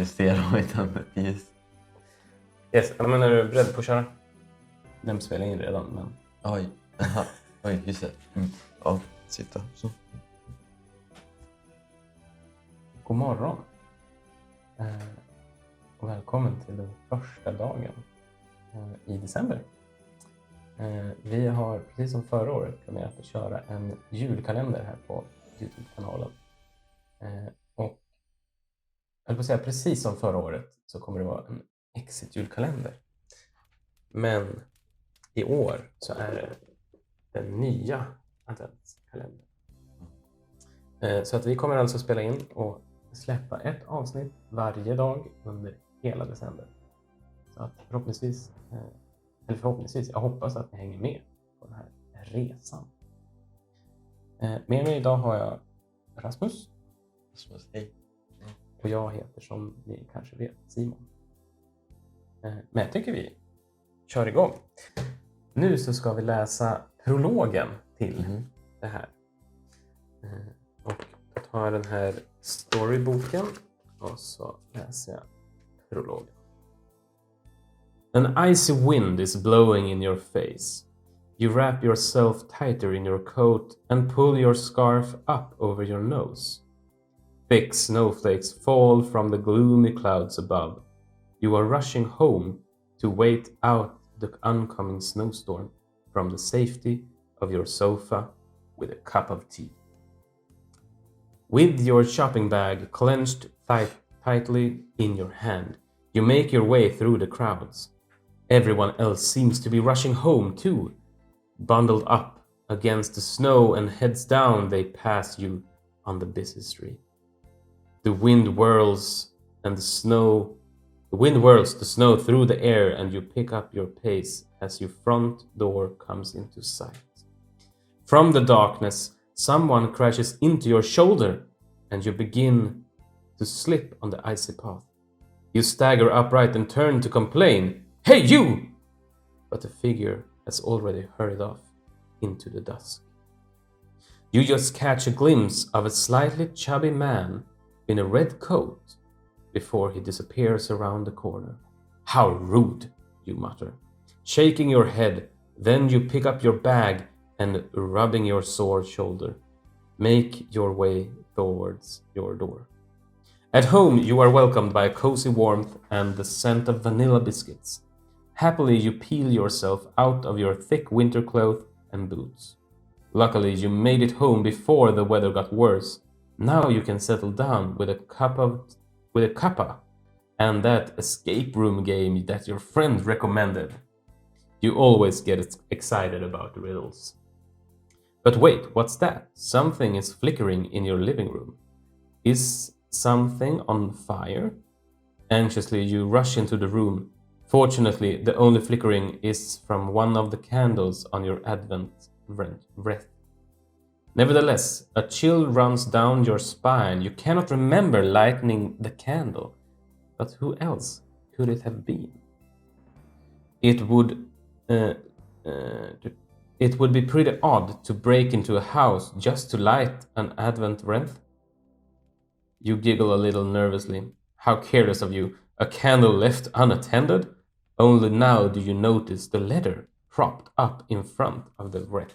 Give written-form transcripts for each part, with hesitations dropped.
steroid on the piece. Yes, men är du beredd på att köra? Den spelar in redan, men... Oj, aha. Oj, just det. Ja, sitta så. God morgon. Och välkommen till den första dagen i december. Vi har, precis som förra året, planerat att köra en julkalender här på YouTube-kanalen. Och jag vill säga, precis som förra året så kommer det vara en exit-julkalender. Men i år så är det den nya adventskalendern. Så att vi kommer alltså spela in och släppa ett avsnitt varje dag under hela december. Så att förhoppningsvis, jag hoppas att ni hänger med på den här resan. Med mig idag har jag Rasmus. Rasmus, hej. Och jag heter, som ni kanske vet, Simon. Men jag tycker vi kör igång. Nu så ska vi läsa prologen till det här. Och jag tar den här storyboken och så läser jag prologen. An icy wind is blowing in your face. You wrap yourself tighter in your coat and pull your scarf up over your nose. Thick snowflakes fall from the gloomy clouds above. You are rushing home to wait out the oncoming snowstorm from the safety of your sofa with a cup of tea. With your shopping bag clenched tightly in your hand, you make your way through the crowds. Everyone else seems to be rushing home too. Bundled up against the snow and heads down, they pass you on the busy street. The wind whirls the snow through the air, and you pick up your pace as your front door comes into sight. From the darkness, someone crashes into your shoulder, and you begin to slip on the icy path. You stagger upright and turn to complain, "Hey, you!" But the figure has already hurried off into the dusk. You just catch a glimpse of a slightly chubby man in a red coat before he disappears around the corner. "How rude," you mutter, shaking your head. Then you pick up your bag and, rubbing your sore shoulder, make your way towards your door. At home, you are welcomed by a cozy warmth and the scent of vanilla biscuits. Happily, you peel yourself out of your thick winter cloth and boots. Luckily, you made it home before the weather got worse. Now you can settle down with a cuppa and that escape room game that your friend recommended. You always get excited about riddles. But wait, what's that? Something is flickering in your living room. Is something on fire? Anxiously, you rush into the room. Fortunately, the only flickering is from one of the candles on your advent wreath. Nevertheless, a chill runs down your spine. You cannot remember lighting the candle. But who else could it have been? It would be pretty odd to break into a house just to light an advent wreath. You giggle a little nervously. How careless of you. A candle left unattended? Only now do you notice the letter propped up in front of the wreath.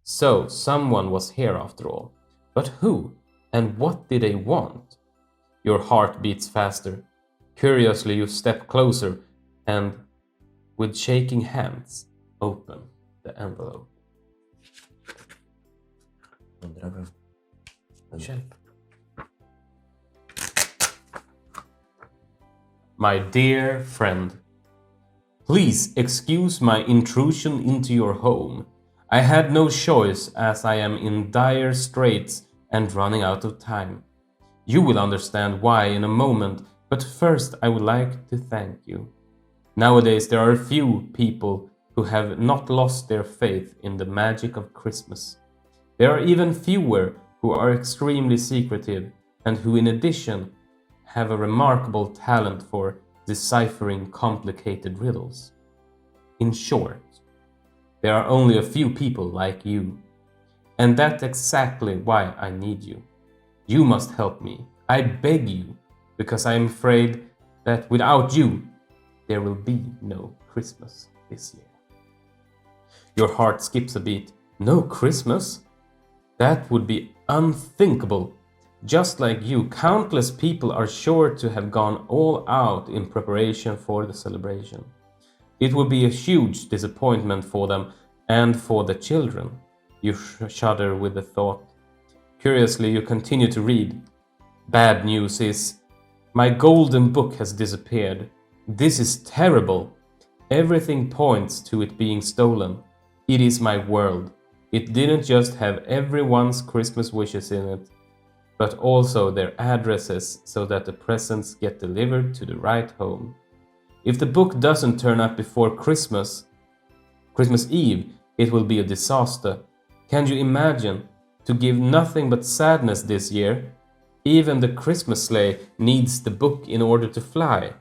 So, someone was here after all. But who? And what did they want? Your heart beats faster. Curiously, you step closer and, with shaking hands, open the envelope. Hjälp. My dear friend, please excuse my intrusion into your home. I had no choice as I am in dire straits and running out of time. You will understand why in a moment, but first I would like to thank you. Nowadays there are few people who have not lost their faith in the magic of Christmas. There are even fewer who are extremely secretive and who in addition have a remarkable talent for deciphering complicated riddles. In short, there are only a few people like you, and that's exactly why I need you. You must help me. I beg you, because I am afraid that without you, there will be no Christmas this year. Your heart skips a beat. No Christmas? That would be unthinkable. Just like you, countless people are sure to have gone all out in preparation for the celebration. It would be a huge disappointment for them and for the children. You shudder with the thought. Curiously, you continue to read. Bad news is, my golden book has disappeared. This is terrible. Everything points to it being stolen. It is my world. It didn't just have everyone's Christmas wishes in it, but also their addresses so that the presents get delivered to the right home. If the book doesn't turn up before Christmas Eve, it will be a disaster. Can you imagine? To give nothing but sadness this year, even the Christmas sleigh needs the book in order to fly.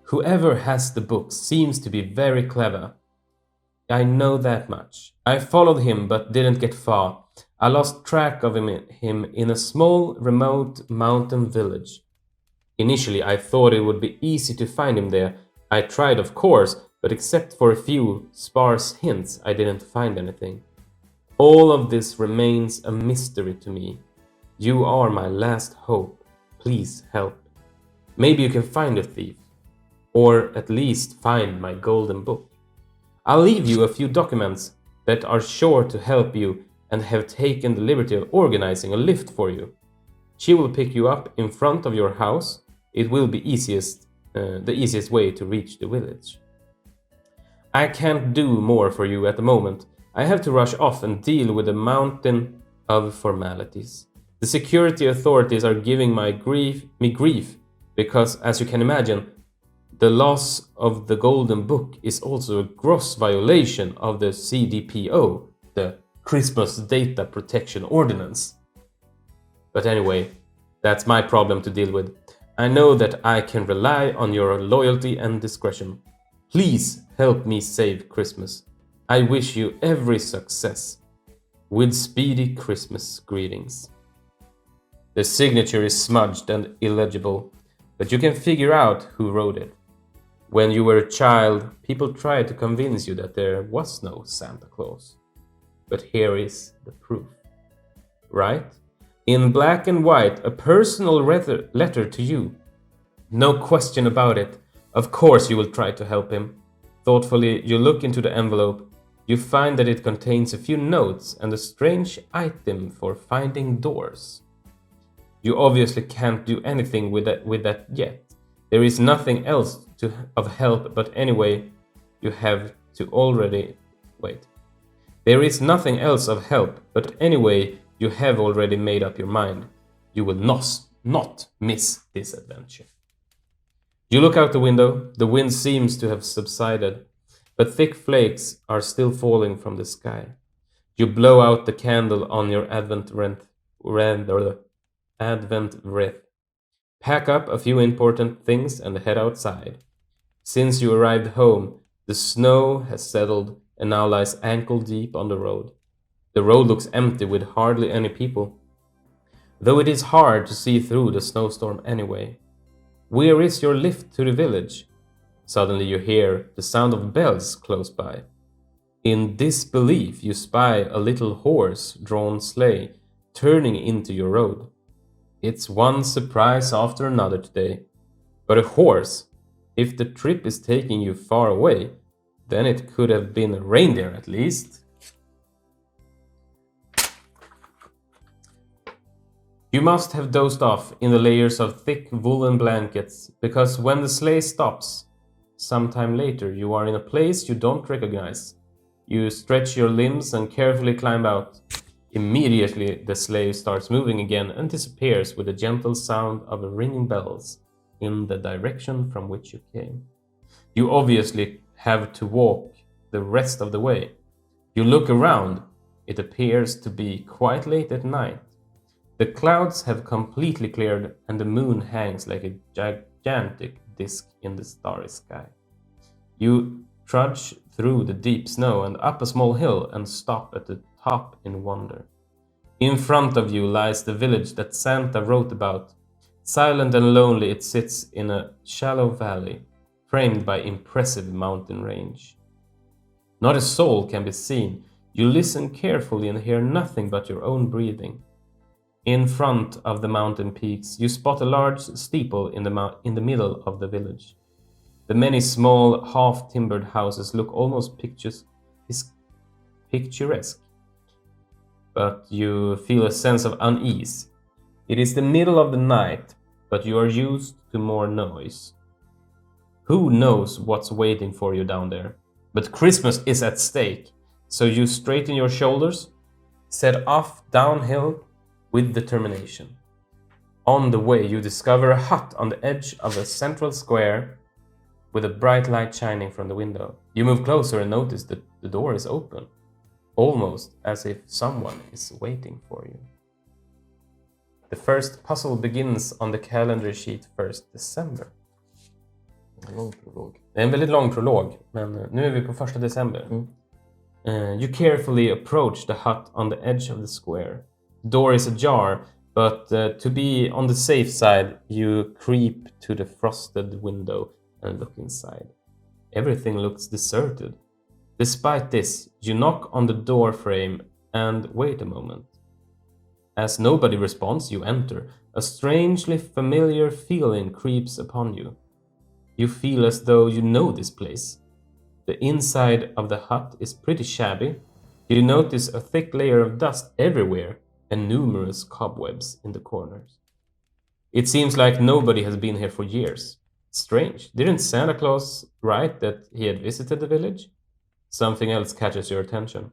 Whoever has the book seems to be very clever. I know that much. I followed him but didn't get far. I lost track of him in a small, remote mountain village. Initially, I thought it would be easy to find him there. I tried, of course, but except for a few sparse hints, I didn't find anything. All of this remains a mystery to me. You are my last hope. Please help. Maybe you can find the thief, or at least find my golden book. I'll leave you a few documents that are sure to help you and have taken the liberty of organizing a lift for you. She will pick you up in front of your house. It will be the easiest way to reach the village. I can't do more for you at the moment. I have to rush off and deal with a mountain of formalities. The security authorities are giving me grief because, as you can imagine, the loss of the golden book is also a gross violation of the CDPO, the Christmas Data Protection Ordinance. But anyway, that's my problem to deal with. I know that I can rely on your loyalty and discretion. Please help me save Christmas. I wish you every success. With speedy Christmas greetings. The signature is smudged and illegible, but you can figure out who wrote it. When you were a child, people tried to convince you that there was no Santa Claus. But here is the proof. Right? In black and white, a personal letter to you. No question about it. Of course you will try to help him. Thoughtfully, you look into the envelope. You find that it contains a few notes and a strange item for finding doors. You obviously can't do anything with that yet. There is nothing else of help, but anyway, you have to already wait. There is nothing else of help, but anyway, you have already made up your mind. You will not miss this adventure. You look out the window. The wind seems to have subsided, but thick flakes are still falling from the sky. You blow out the candle on your Advent wreath. Pack up a few important things and head outside. Since you arrived home, the snow has settled and now lies ankle deep on the road. The road looks empty with hardly any people, though it is hard to see through the snowstorm anyway. Where is your lift to the village? Suddenly you hear the sound of bells close by. In disbelief, you spy a little horse-drawn sleigh turning into your road. It's one surprise after another today. But a horse, if the trip is taking you far away, then it could have been a reindeer at least. You must have dozed off in the layers of thick woolen blankets, because when the sleigh stops, sometime later you are in a place you don't recognize. You stretch your limbs and carefully climb out. Immediately the sleigh starts moving again and disappears with a gentle sound of ringing bells in the direction from which you came. You obviously have to walk the rest of the way. You look around. It appears to be quite late at night. The clouds have completely cleared and the moon hangs like a gigantic disk in the starry sky. You trudge through the deep snow and up a small hill and stop at the top in wonder. In front of you lies the village that Santa wrote about. Silent and lonely it sits in a shallow valley, framed by impressive mountain range. Not a soul can be seen. You listen carefully and hear nothing but your own breathing. In front of the mountain peaks, you spot a large steeple in the middle of the village. The many small, half-timbered houses look almost picturesque, but you feel a sense of unease. It is the middle of the night, but you are used to more noise. Who knows what's waiting for you down there? But Christmas is at stake, so you straighten your shoulders, set off downhill with determination. On the way, you discover a hut on the edge of a central square with a bright light shining from the window. You move closer and notice that the door is open, almost as if someone is waiting for you. The first puzzle begins on the calendar sheet 1st December. En lång prolog. Det är en väldigt lång prolog, men nu är vi på 1 december. You carefully approach the hut on the edge of the square. The door is ajar, but to be on the safe side, you creep to the frosted window and look inside. Everything looks deserted. Despite this, you knock on the door frame and wait a moment. As nobody responds, you enter. A strangely familiar feeling creeps upon you. You feel as though you know this place. The inside of the hut is pretty shabby. You notice a thick layer of dust everywhere and numerous cobwebs in the corners. It seems like nobody has been here for years. Strange. Didn't Santa Claus write that he had visited the village? Something else catches your attention.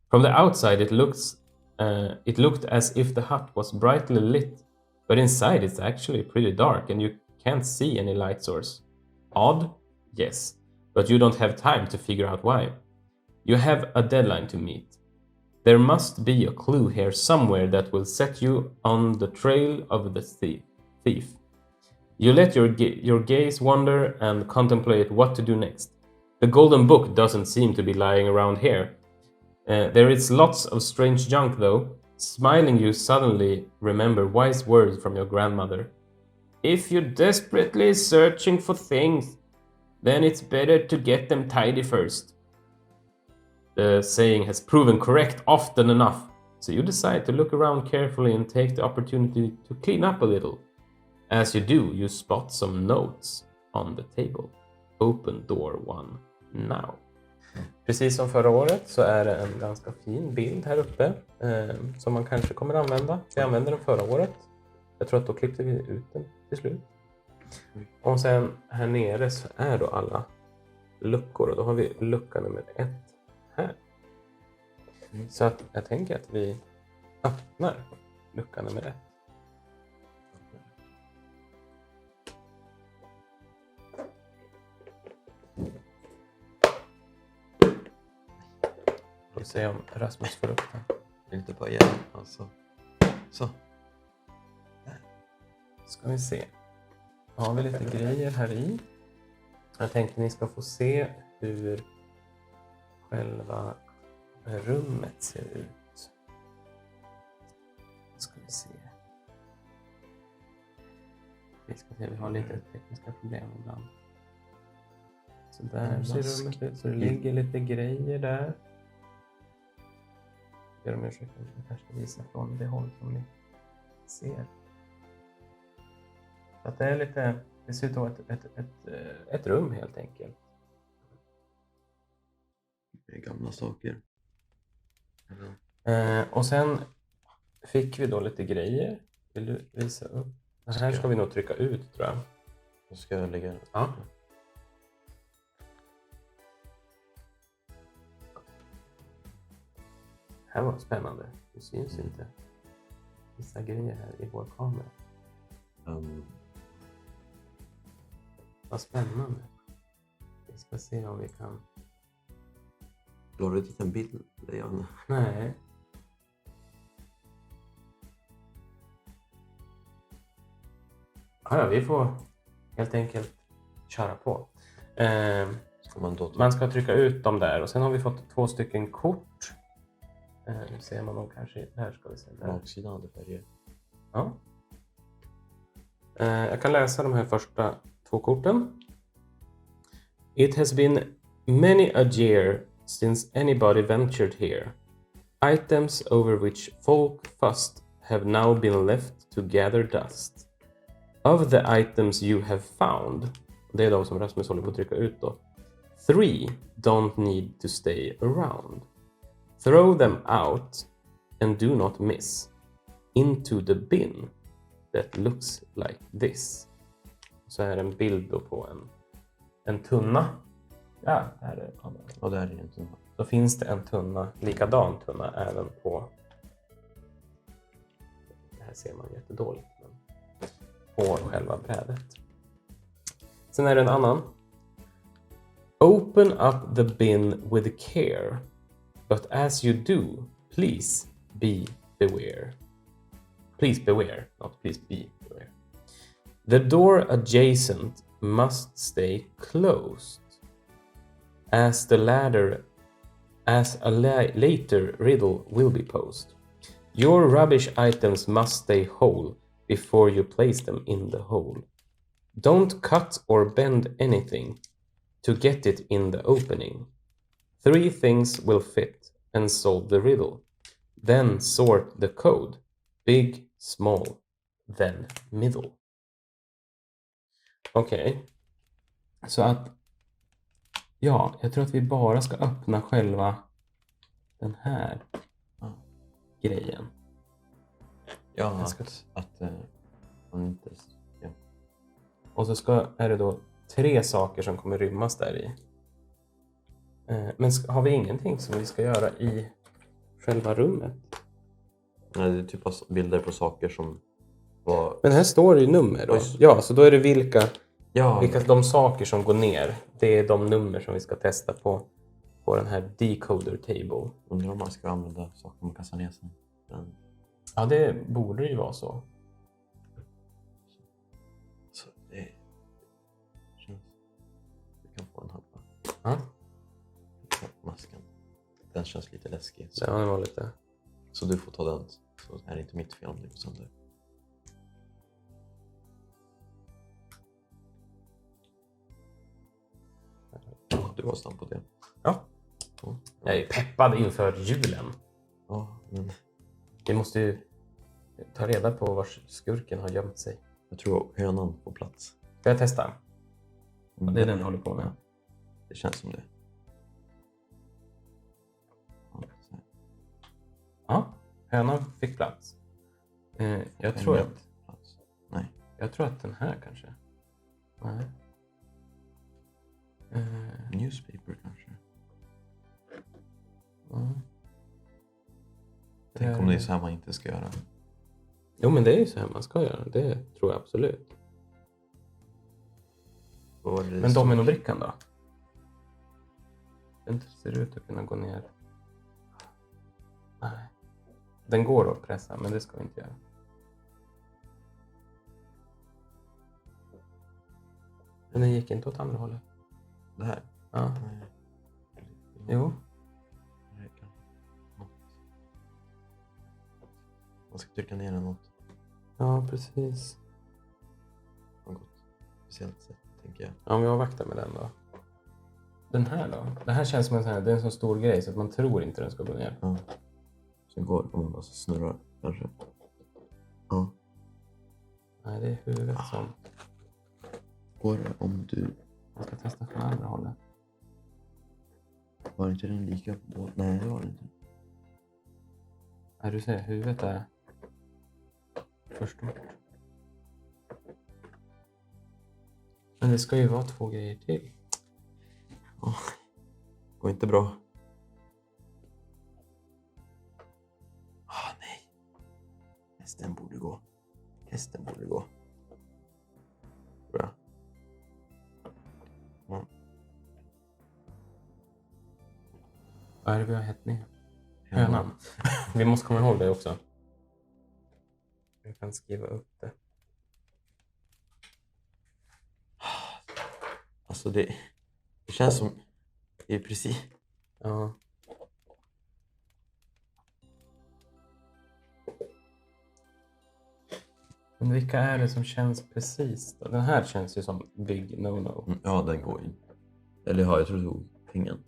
From the outside, it looked as if the hut was brightly lit, but inside it's actually pretty dark and you can't see any light source. Odd? Yes, but you don't have time to figure out why. You have a deadline to meet. There must be a clue here somewhere that will set you on the trail of the thief. You let your gaze wander and contemplate what to do next. The golden book doesn't seem to be lying around here. There is lots of strange junk though. Smiling, you suddenly remember wise words from your grandmother. If you're desperately searching for things, then it's better to get them tidy first. The saying has proven correct often enough, so you decide to look around carefully and take the opportunity to clean up a little. As you do, you spot some notes on the table. Open door 1 now. Precis som förra året så är det en ganska fin bild här uppe som man kanske kommer använda. Vi använde den förra året. Jag tror att då klippte vi ut den till slut. Och sen här nere så är då alla luckor och då har vi lucka nummer 1 här. Så att jag tänker att vi öppnar lucka nummer 1. Får se om Rasmus får upp den. Inte på igen, alltså. Så. Ska vi se. Har vi lite grejer här i. Jag tänkte ni ska få se hur själva rummet ser ut. Ska vi se. Vi har lite tekniska problem ibland. Så där ser rummet ut. Så det ligger lite grejer där. Jag kanske visa från det håll som ni ser. Så att det är lite, det ser ut att vara ett rum helt enkelt. Det är gamla saker. Och sen fick vi då lite grejer. Vill du visa upp? Den här ska vi nog trycka ut tror jag. Då ska jag lägga den. Ja. Det här var spännande. Det syns inte vissa grejer här i vår kamera. Vad spännande. Vi ska se om vi kan... Har du inte en bild, Janne? Nej. Ja, vi får helt enkelt köra på. Man ska trycka ut dem där och sen har vi fått 2 stycken kort. Nu ser man nog kanske, här ska vi se. Där. Baksidan hade färger. Ja. Jag kan läsa de här första 2 korten. It has been many a year since anybody ventured here. Items over which folk fussed have now been left to gather dust. Of the items you have found, det är de som Rasmus håller på att trycka ut då. 3 don't need to stay around. Throw them out and do not miss. Into the bin that looks like this. Så är en bild då på en tunna. Ja, här är kameran. Och där är en tunna. Då finns det en tunna, likadan tunna även på... Det här ser man jättedåligt. Men på själva brädet. Sen är det en annan. Open up the bin with care. But as you do, please beware. Please beware, not please beware. The door adjacent must stay closed. As a later riddle will be posed. Your rubbish items must stay whole before you place them in the hole. Don't cut or bend anything to get it in the opening. 3 things will fit and solve the riddle. Then sort the code. Big, small, then middle. Okej. Så att... Ja, jag tror att vi bara ska öppna själva den här grejen. Ja, att man inte... Ja. Och så är det då 3 saker som kommer rymmas där i. Men har vi ingenting som vi ska göra i själva rummet? Nej, det är typ bilder på saker som var... Men här står det ju nummer då. Oj. Ja, så då är det vilka Ja. de saker som går ner. Det är de nummer som vi ska testa på den här decoder table. Undrar om man ska använda saker man kastar ner sen. Men... Ja, det borde ju vara så. Så det känns... Du kan få en halva. Ja. Masken. Den känns lite läskig. Ja, det var lite... Så du får ta den. Så är det inte mitt fel om det går sönder. Du var snabb på det. Ja. Jag är peppad inför julen. Ja, men... Vi måste ju ta reda på var skurken har gömt sig. Jag tror hönan på plats. Ska jag testa? Det är den jag håller på med. Det känns som det. Ja, hönan fick plats. Jag tror att den här kanske. Nej. Newspaper kanske. Mm. Tänk om det är så här man inte ska göra. Jo, men det är ju så här man ska göra. Det tror jag absolut. Men dominobrickan då? Den ser ut att kunna gå ner. Nej. Den går att pressa, men det ska vi inte göra. Men den gick inte åt andra hållet. Det här? Ja. Nej. Jo. Man ska trycka ner den något. Ja, precis. På något speciellt sätt, tänker jag. Ja, om vi avvaktar med den då. Den här då? Det här känns som det är en så stor grej så att man tror inte den ska gå ner. Ja. Sen går om man bara snurrar kanske. Ja. Nej, det är huvudet som... Går det om du... Man ska testa från andra hållet. Var inte den lika på? Nej, det var det inte. Nej, du ser, huvudet är för stort. Men det ska ju vara 2 grejer till. Oh, går inte bra. Nej. Hästen borde gå. Bra. Mm. Vad är det vi har hett ner? Hönan. Vi måste komma ihåg det också. Jag kan skriva upp det. Alltså det känns som... Det är precis... Ja. Men vilka är det som känns precis då? Den här känns ju som big no-no. Ja, den går in. Eller ja, jag tror det tog pengen.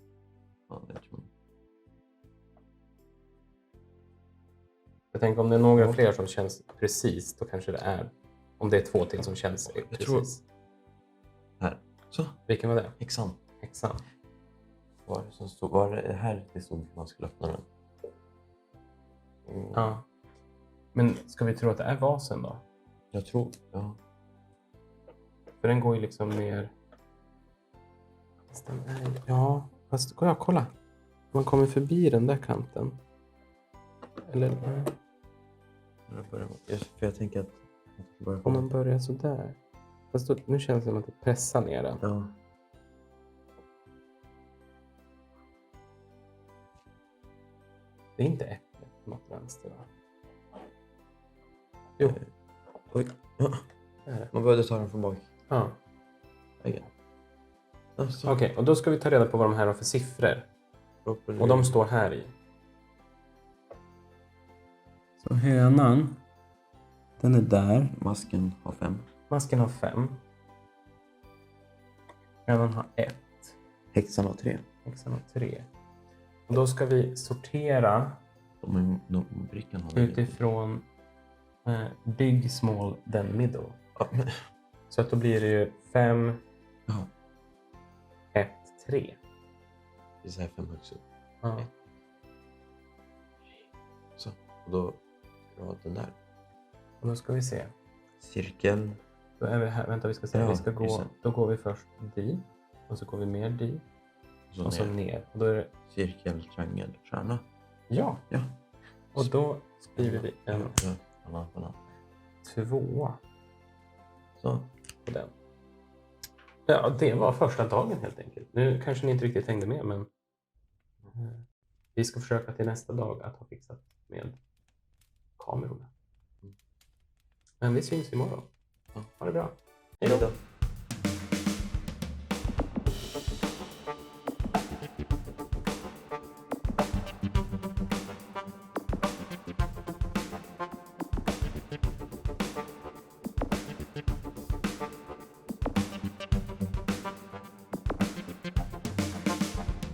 Ja, det tror jag. Jag tänker om det är några fler som känns precis, då kanske det är. Om det är 2 till som känns precis. Tror... Här. Så. Vilken var det? Häxan. Häxan. Var det som stod? Var det här det stod att man skulle öppna den? Ja. Men ska vi tro att det är vasen då? Jag tror, ja. För den går ju liksom mer... Ja, fast kolla. Man kommer förbi den där kanten. Eller... För jag tänker att... Om man börjar så där. Fast då, nu känns det som att det pressar ner den. Ja. Det är inte äpplet på något vänster, va? Jo. Oj. Ja. Man behövde ta den från bak. Ja. Alltså. Okej, och då ska vi ta reda på vad de här har för siffror. Och de står här i. Så hönan, den är där. Masken har 5. Masken har 5. Hönan har 1. Häxan har 3. Häxan har 3. Och då ska vi sortera Brickan har utifrån big, small, then middle. Ja. Så att då blir det ju 5, Ja. 1, 3. Det är så här 5 högst upp. Ja. Så, och då ska vi ha den där. Och då ska vi se. Cirkel. Då är vi här. Vänta, vi ska se. Ja, Vi ska gå. Då går vi först dit. Och så går vi mer dit. Och så ner. Och då är det... Cirkel, triangel, stjärna. Ja. Ja. Och då skriver vi en 2 så på den. Ja, det var första dagen helt enkelt. Nu kanske ni inte riktigt hängde med, men vi ska försöka till nästa dag att ha fixat med kamerorna. Men vi syns imorgon. Ha det bra. Hej då.